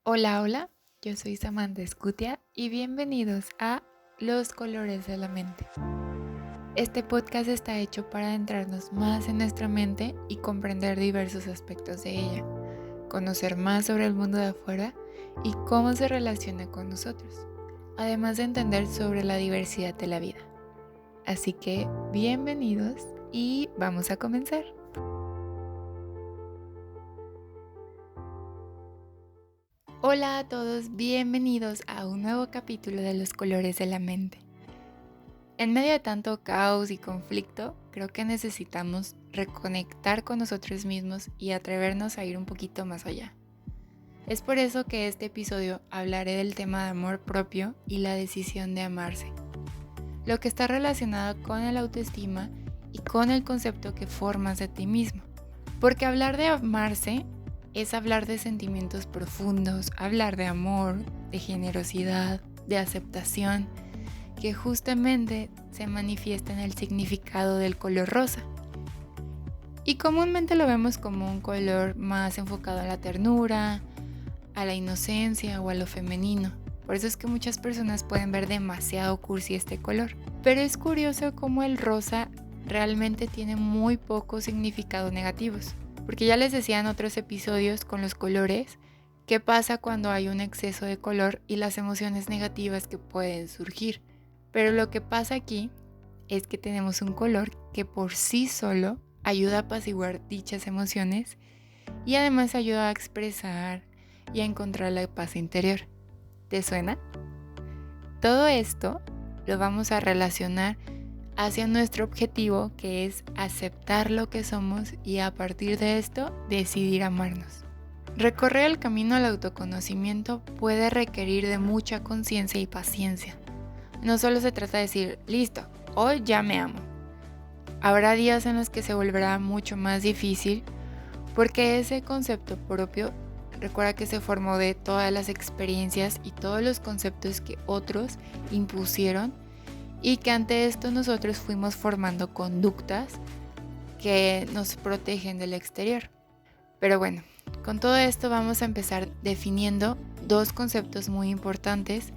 Hola, hola, yo soy Samantha Escutia y bienvenidos a Los Colores de la Mente. Este podcast está hecho para adentrarnos más en nuestra mente y comprender diversos aspectos de ella, conocer más sobre el mundo de afuera y cómo se relaciona con nosotros, además de entender sobre la diversidad de la vida. Así que bienvenidos y vamos a comenzar. Hola a todos, bienvenidos a un nuevo capítulo de Los Colores de la Mente. En medio de tanto caos y conflicto, creo que necesitamos reconectar con nosotros mismos y atrevernos a ir un poquito más allá. Es por eso que este episodio hablaré del tema de amor propio y la decisión de amarse, lo que está relacionado con el autoestima y con el concepto que formas de ti mismo. Porque hablar de amarse es hablar de sentimientos profundos, hablar de amor, de generosidad, de aceptación, que justamente se manifiesta en el significado del color rosa. Y comúnmente lo vemos como un color más enfocado a la ternura, a la inocencia o a lo femenino. Por eso es que muchas personas pueden ver demasiado cursi este color. Pero es curioso cómo el rosa realmente tiene muy pocos significados negativos. Porque ya les decía en otros episodios con los colores, qué pasa cuando hay un exceso de color y las emociones negativas que pueden surgir. Pero lo que pasa aquí es que tenemos un color que por sí solo ayuda a apaciguar dichas emociones y además ayuda a expresar y a encontrar la paz interior. ¿Te suena? Todo esto lo vamos a relacionar hacia nuestro objetivo, que es aceptar lo que somos y a partir de esto decidir amarnos. Recorrer el camino al autoconocimiento puede requerir de mucha conciencia y paciencia. No solo se trata de decir, listo, hoy ya me amo. Habrá días en los que se volverá mucho más difícil porque ese concepto propio, recuerda que se formó de todas las experiencias y todos los conceptos que otros impusieron y que ante esto nosotros fuimos formando conductas que nos protegen del exterior. Pero bueno, con todo esto vamos a empezar definiendo dos conceptos muy importantes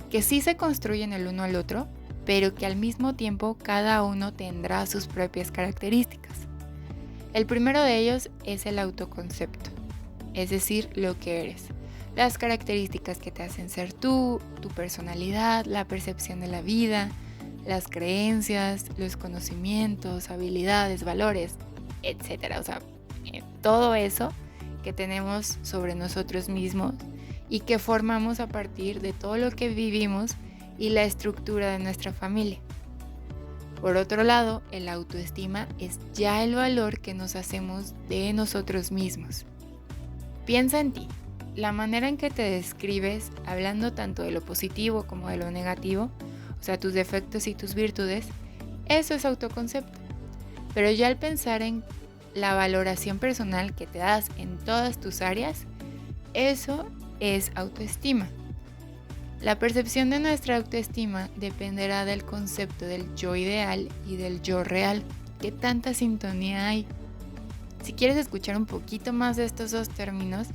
que sí se construyen el uno al otro, pero que al mismo tiempo cada uno tendrá sus propias características. El primero de ellos es el autoconcepto, es decir, lo que eres, las características que te hacen ser tú, tu personalidad, la percepción de la vida, las creencias, los conocimientos, habilidades, valores, etcétera. O sea, todo eso que tenemos sobre nosotros mismos y que formamos a partir de todo lo que vivimos y la estructura de nuestra familia. Por otro lado, el autoestima es ya el valor que nos hacemos de nosotros mismos. Piensa en ti, la manera en que te describes, hablando tanto de lo positivo como de lo negativo, o sea, tus defectos y tus virtudes, eso es autoconcepto. Pero ya al pensar en la valoración personal que te das en todas tus áreas, eso es autoestima. La percepción de nuestra autoestima dependerá del concepto del yo ideal y del yo real. ¿Qué tanta sintonía hay? Si quieres escuchar un poquito más de estos dos términos,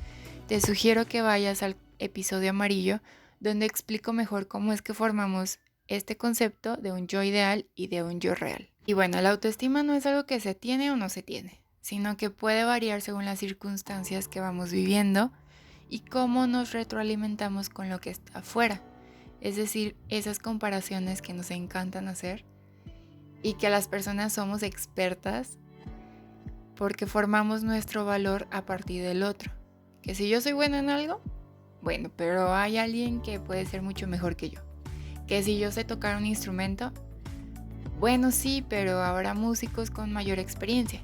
te sugiero que vayas al episodio amarillo, donde explico mejor cómo es que formamos este concepto de un yo ideal y de un yo real. Y bueno, la autoestima no es algo que se tiene o no se tiene, sino que puede variar según las circunstancias que vamos viviendo y cómo nos retroalimentamos con lo que está afuera. Es decir, esas comparaciones que nos encantan hacer y que las personas somos expertas porque formamos nuestro valor a partir del otro. Que si yo soy bueno en algo, bueno, pero hay alguien que puede ser mucho mejor que yo. Que si yo sé tocar un instrumento, bueno, sí, pero habrá músicos con mayor experiencia.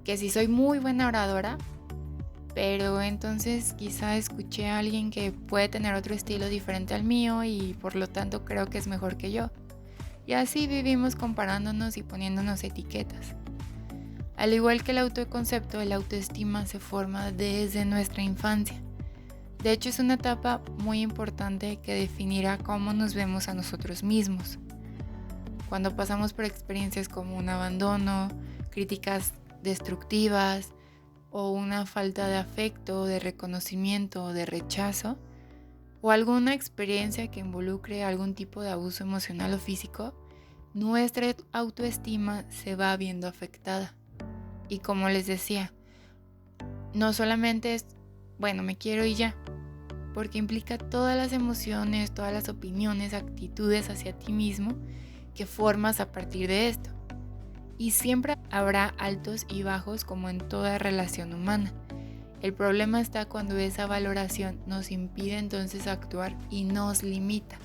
Que si soy muy buena oradora, pero entonces quizá escuché a alguien que puede tener otro estilo diferente al mío y por lo tanto creo que es mejor que yo. Y así vivimos comparándonos y poniéndonos etiquetas. Al igual que el autoconcepto, el autoestima se forma desde nuestra infancia. De hecho, es una etapa muy importante que definirá cómo nos vemos a nosotros mismos. Cuando pasamos por experiencias como un abandono, críticas destructivas, o una falta de afecto, de reconocimiento o de rechazo, o alguna experiencia que involucre algún tipo de abuso emocional o físico, nuestra autoestima se va viendo afectada. Y como les decía, no solamente es, bueno, me quiero y ya, porque implica todas las emociones, todas las opiniones, actitudes hacia ti mismo que formas a partir de esto. Y siempre habrá altos y bajos como en toda relación humana. El problema está cuando esa valoración nos impide entonces actuar y nos limita.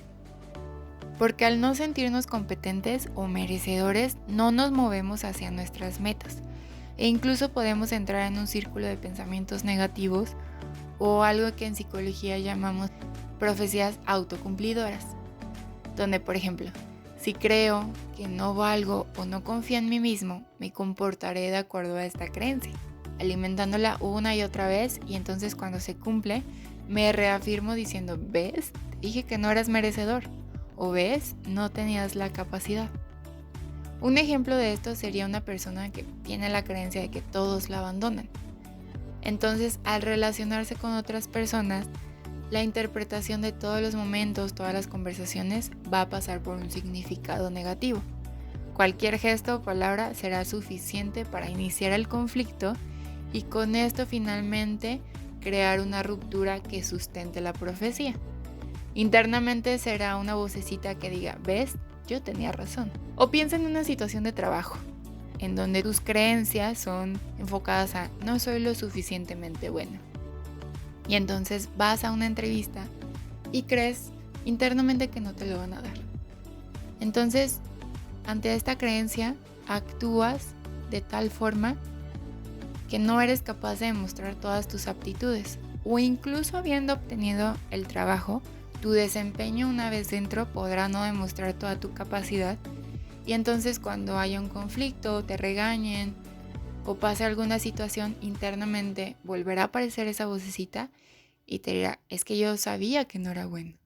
Porque al no sentirnos competentes o merecedores, no nos movemos hacia nuestras metas. E incluso podemos entrar en un círculo de pensamientos negativos o algo que en psicología llamamos profecías autocumplidoras. Donde, por ejemplo, si creo que no valgo o no confío en mí mismo, me comportaré de acuerdo a esta creencia, alimentándola una y otra vez, y entonces cuando se cumple, me reafirmo diciendo, ¿ves? Te dije que no eras merecedor, o ¿ves? No tenías la capacidad. Un ejemplo de esto sería una persona que tiene la creencia de que todos la abandonan. Entonces, al relacionarse con otras personas, la interpretación de todos los momentos, todas las conversaciones, va a pasar por un significado negativo. Cualquier gesto o palabra será suficiente para iniciar el conflicto y con esto finalmente crear una ruptura que sustente la profecía. Internamente será una vocecita que diga, ¿ves? Yo tenía razón. O piensa en una situación de trabajo, en donde tus creencias son enfocadas a no soy lo suficientemente bueno. Y entonces vas a una entrevista y crees internamente que no te lo van a dar. Entonces, ante esta creencia, actúas de tal forma que no eres capaz de demostrar todas tus aptitudes. O incluso habiendo obtenido el trabajo, tu desempeño una vez dentro podrá no demostrar toda tu capacidad. Y entonces cuando haya un conflicto, te regañen o pase alguna situación internamente, volverá a aparecer esa vocecita y te dirá, es que yo sabía que no era bueno.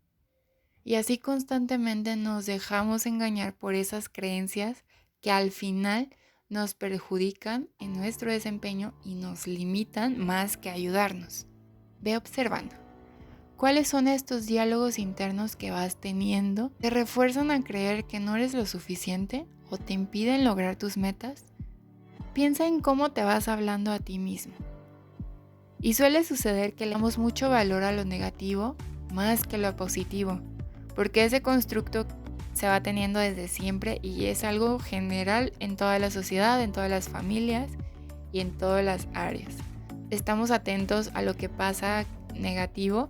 Y así constantemente nos dejamos engañar por esas creencias que al final nos perjudican en nuestro desempeño y nos limitan más que ayudarnos. Ve observando. ¿Cuáles son estos diálogos internos que vas teniendo? ¿Te refuerzan a creer que no eres lo suficiente o te impiden lograr tus metas? Piensa en cómo te vas hablando a ti mismo. Y suele suceder que le damos mucho valor a lo negativo más que a lo positivo, porque ese constructo se va teniendo desde siempre y es algo general en toda la sociedad, en todas las familias y en todas las áreas. Estamos atentos a lo que pasa negativo,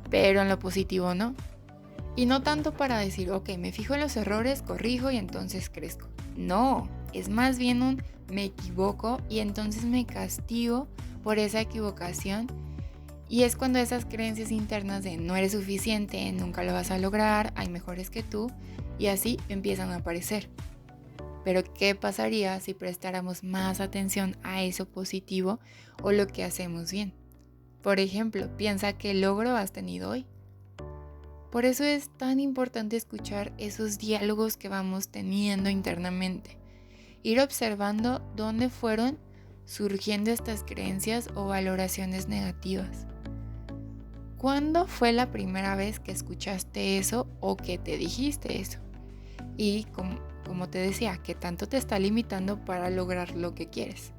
pero en lo positivo no. Y no tanto para decir, ok, me fijo en los errores, corrijo y entonces crezco. No, es más bien un me equivoco y entonces me castigo por esa equivocación. Y es cuando esas creencias internas de no eres suficiente, nunca lo vas a lograr, hay mejores que tú, y así empiezan a aparecer. Pero ¿qué pasaría si prestáramos más atención a eso positivo o lo que hacemos bien? Por ejemplo, piensa qué logro has tenido hoy. Por eso es tan importante escuchar esos diálogos que vamos teniendo internamente. Ir observando dónde fueron surgiendo estas creencias o valoraciones negativas. ¿Cuándo fue la primera vez que escuchaste eso o que te dijiste eso? Y como te decía, ¿qué tanto te está limitando para lograr lo que quieres?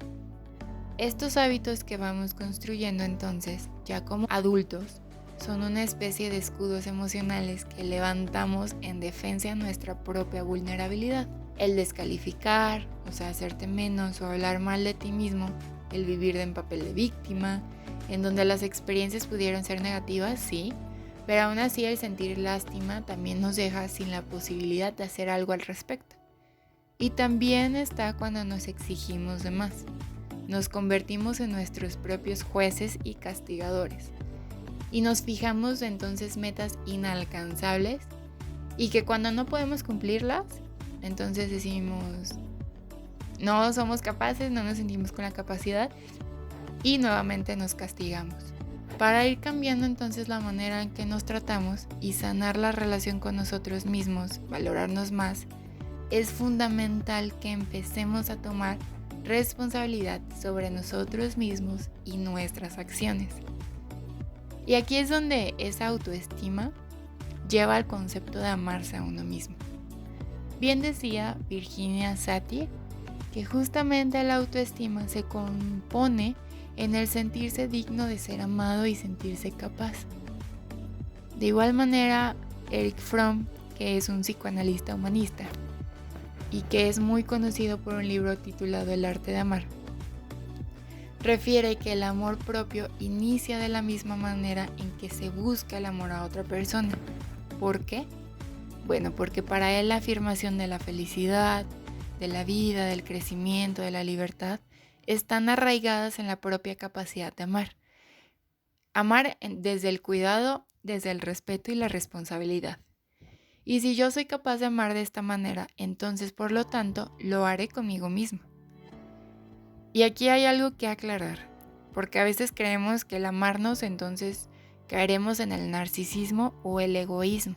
Estos hábitos que vamos construyendo entonces, ya como adultos, son una especie de escudos emocionales que levantamos en defensa de nuestra propia vulnerabilidad. El descalificar, o sea, hacerte menos o hablar mal de ti mismo, el vivir en papel de víctima, en donde las experiencias pudieron ser negativas, sí, pero aún así el sentir lástima también nos deja sin la posibilidad de hacer algo al respecto. Y también está cuando nos exigimos de más. Nos convertimos en nuestros propios jueces y castigadores. Y nos fijamos entonces metas inalcanzables y que cuando no podemos cumplirlas, entonces decimos, no somos capaces, no nos sentimos con la capacidad y nuevamente nos castigamos. Para ir cambiando entonces la manera en que nos tratamos y sanar la relación con nosotros mismos, valorarnos más, es fundamental que empecemos a tomar responsabilidad sobre nosotros mismos y nuestras acciones. Y aquí es donde esa autoestima lleva al concepto de amarse a uno mismo. Bien decía Virginia Satir que justamente la autoestima se compone en el sentirse digno de ser amado y sentirse capaz. De igual manera, Erich Fromm, que es un psicoanalista humanista y que es muy conocido por un libro titulado El arte de amar, refiere que el amor propio inicia de la misma manera en que se busca el amor a otra persona. ¿Por qué? Bueno, porque para él la afirmación de la felicidad, de la vida, del crecimiento, de la libertad, están arraigadas en la propia capacidad de amar. Amar desde el cuidado, desde el respeto y la responsabilidad. Y si yo soy capaz de amar de esta manera, entonces por lo tanto lo haré conmigo mismo. Y aquí hay algo que aclarar, porque a veces creemos que el amarnos entonces caeremos en el narcisismo o el egoísmo.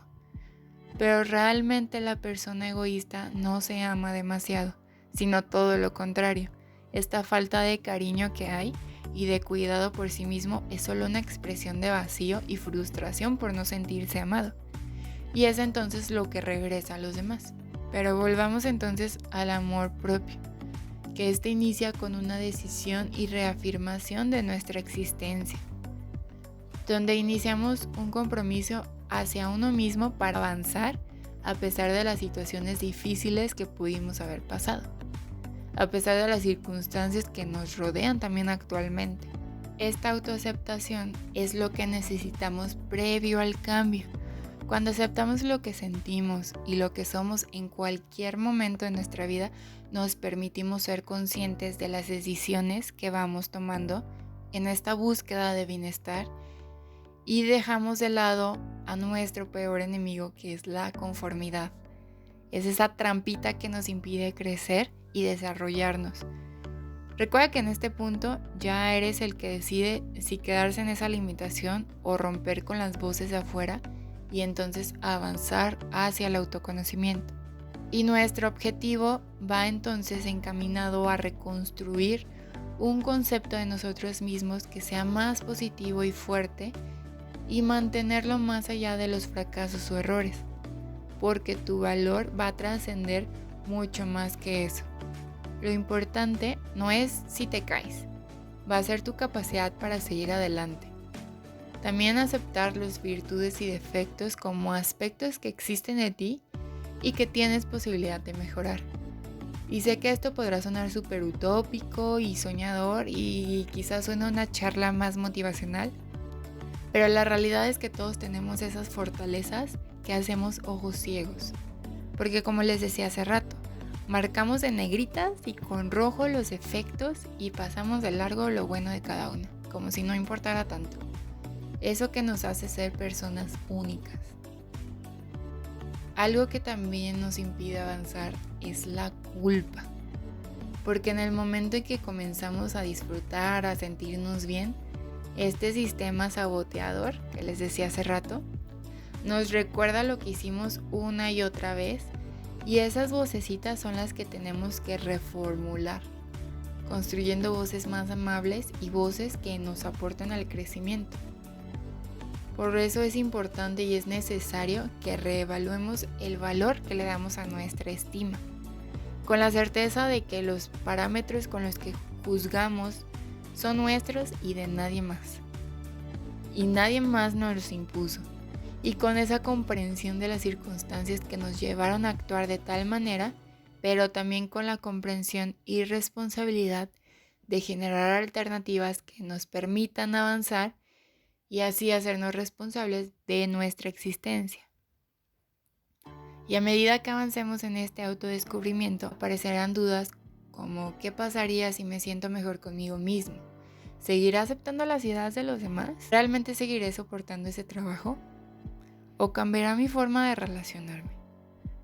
Pero realmente la persona egoísta no se ama demasiado, sino todo lo contrario. Esta falta de cariño que hay y de cuidado por sí mismo es solo una expresión de vacío y frustración por no sentirse amado. Y es entonces lo que regresa a los demás. Pero volvamos entonces al amor propio, que este inicia con una decisión y reafirmación de nuestra existencia, donde iniciamos un compromiso hacia uno mismo para avanzar a pesar de las situaciones difíciles que pudimos haber pasado, a pesar de las circunstancias que nos rodean también actualmente. Esta autoaceptación es lo que necesitamos previo al cambio. Cuando aceptamos lo que sentimos y lo que somos en cualquier momento de nuestra vida, nos permitimos ser conscientes de las decisiones que vamos tomando en esta búsqueda de bienestar y dejamos de lado a nuestro peor enemigo, que es la conformidad. Es esa trampita que nos impide crecer y desarrollarnos. Recuerda que en este punto ya eres el que decide si quedarse en esa limitación o romper con las voces de afuera y entonces avanzar hacia el autoconocimiento. Y nuestro objetivo va entonces encaminado a reconstruir un concepto de nosotros mismos que sea más positivo y fuerte y mantenerlo más allá de los fracasos o errores, porque tu valor va a trascender mucho más que eso. Lo importante no es si te caes, va a ser tu capacidad para seguir adelante. También aceptar las virtudes y defectos como aspectos que existen en ti y que tienes posibilidad de mejorar. Y sé que esto podrá sonar súper utópico y soñador y quizás suene una charla más motivacional, pero la realidad es que todos tenemos esas fortalezas que hacemos ojos ciegos. Porque como les decía hace rato, marcamos en negritas y con rojo los efectos y pasamos de largo lo bueno de cada uno, como si no importara tanto. Eso que nos hace ser personas únicas. Algo que también nos impide avanzar es la culpa. Porque en el momento en que comenzamos a disfrutar, a sentirnos bien, este sistema saboteador que les decía hace rato nos recuerda lo que hicimos una y otra vez y esas vocecitas son las que tenemos que reformular, construyendo voces más amables y voces que nos aporten al crecimiento. Por eso es importante y es necesario que reevaluemos el valor que le damos a nuestra estima, con la certeza de que los parámetros con los que juzgamos son nuestros y de nadie más. Y nadie más nos los impuso. Y con esa comprensión de las circunstancias que nos llevaron a actuar de tal manera, pero también con la comprensión y responsabilidad de generar alternativas que nos permitan avanzar y así hacernos responsables de nuestra existencia. Y a medida que avancemos en este autodescubrimiento, aparecerán dudas como ¿qué pasaría si me siento mejor conmigo mismo? ¿Seguiré aceptando las ideas de los demás? ¿Realmente seguiré soportando ese trabajo? ¿O cambiará mi forma de relacionarme?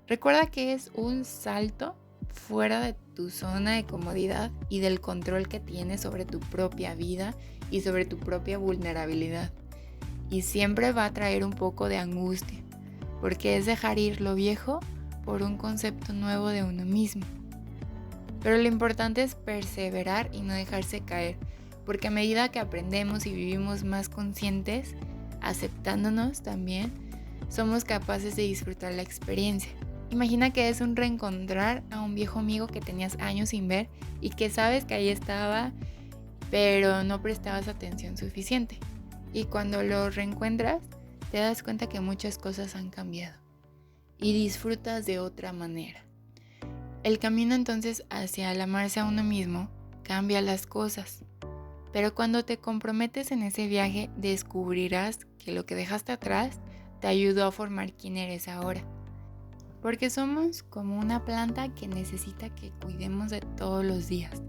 Recuerda que es un salto fuera de tu zona de comodidad y del control que tienes sobre tu propia vida y sobre tu propia vulnerabilidad. Y siempre va a traer un poco de angustia, porque es dejar ir lo viejo por un concepto nuevo de uno mismo. Pero lo importante es perseverar y no dejarse caer, porque a medida que aprendemos y vivimos más conscientes, aceptándonos también, somos capaces de disfrutar la experiencia. Imagina que es un reencontrar a un viejo amigo que tenías años sin ver y que sabes que ahí estaba, pero no prestabas atención suficiente. Y cuando lo reencuentras, te das cuenta que muchas cosas han cambiado y disfrutas de otra manera. El camino entonces hacia el amarse a uno mismo cambia las cosas, pero cuando te comprometes en ese viaje descubrirás que lo que dejaste atrás te ayudó a formar quién eres ahora. Porque somos como una planta que necesita que cuidemos de todos los días.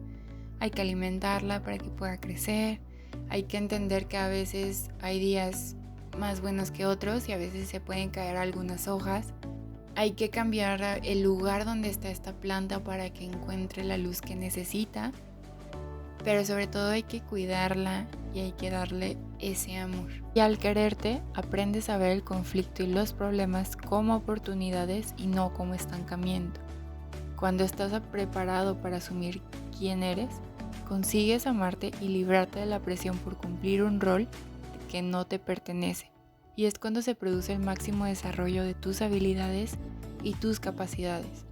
Hay que alimentarla para que pueda crecer, hay que entender que a veces hay días más buenos que otros y a veces se pueden caer algunas hojas. Hay que cambiar el lugar donde está esta planta para que encuentre la luz que necesita, pero sobre todo hay que cuidarla y hay que darle ese amor. Y al quererte, aprendes a ver el conflicto y los problemas como oportunidades y no como estancamiento. Cuando estás preparado para asumir quién eres, consigues amarte y librarte de la presión por cumplir un rol que no te pertenece. Y es cuando se produce el máximo desarrollo de tus habilidades y tus capacidades.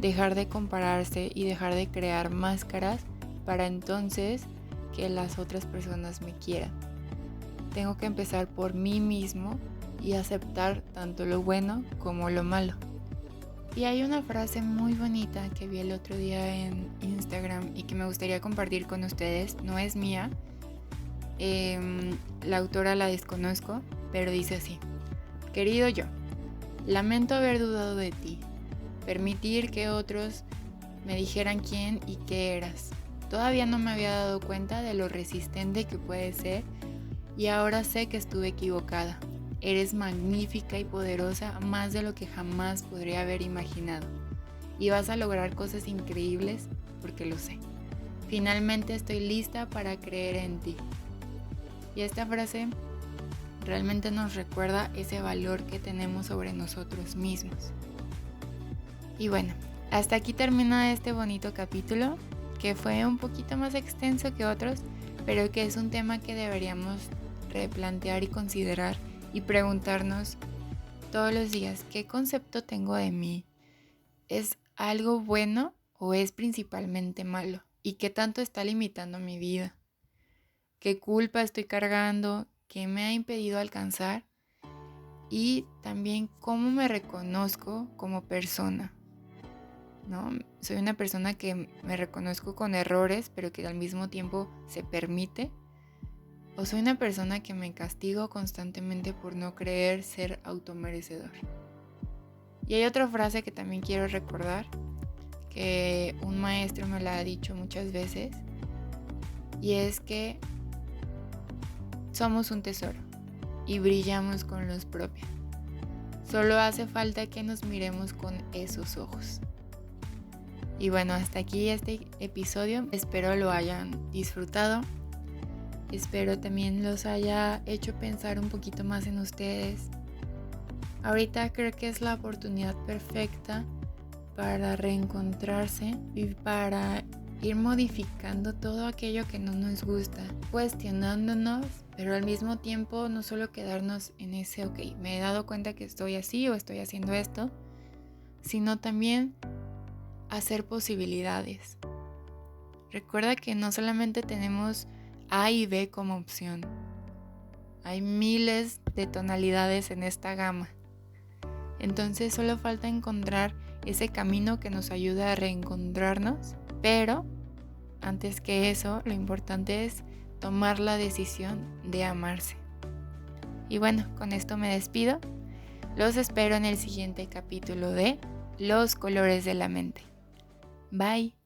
Dejar de compararse y dejar de crear máscaras para entonces que las otras personas me quieran. Tengo que empezar por mí mismo y aceptar tanto lo bueno como lo malo. Y hay una frase muy bonita que vi el otro día en Instagram y que me gustaría compartir con ustedes. No es mía, la autora la desconozco, pero dice así: querido yo, lamento haber dudado de ti, permitir que otros me dijeran quién y qué eras. Todavía no me había dado cuenta de lo resistente que puede ser y ahora sé que estuve equivocada. Eres magnífica y poderosa más de lo que jamás podría haber imaginado. Y vas a lograr cosas increíbles porque lo sé. Finalmente estoy lista para creer en ti. Y esta frase realmente nos recuerda ese valor que tenemos sobre nosotros mismos. Y bueno, hasta aquí termina este bonito capítulo, que fue un poquito más extenso que otros, pero que es un tema que deberíamos replantear y considerar y preguntarnos todos los días: ¿qué concepto tengo de mí? ¿Es algo bueno o es principalmente malo? ¿Y qué tanto está limitando mi vida? ¿Qué culpa estoy cargando? ¿Qué me ha impedido alcanzar? Y también cómo me reconozco como persona, ¿no? Soy una persona que me reconozco con errores, pero que al mismo tiempo se permite. ¿O soy una persona que me castigo constantemente por no creer ser automerecedor? Y hay otra frase que también quiero recordar, que un maestro me la ha dicho muchas veces, y es que somos un tesoro y brillamos con luz propia. Solo hace falta que nos miremos con esos ojos. Y bueno, hasta aquí este episodio. Espero lo hayan disfrutado. Espero también los haya hecho pensar un poquito más en ustedes. Ahorita creo que es la oportunidad perfecta para reencontrarse y para ir modificando todo aquello que no nos gusta, cuestionándonos, pero al mismo tiempo no solo quedarnos en ese ok, me he dado cuenta que estoy así o estoy haciendo esto, sino también hacer posibilidades. Recuerda que no solamente tenemos A y B como opción, hay miles de tonalidades en esta gama. Entonces solo falta encontrar ese camino que nos ayude a reencontrarnos, pero antes que eso, lo importante es tomar la decisión de amarse. Y bueno, con esto me despido. Los espero en el siguiente capítulo de Los colores de la mente. Bye.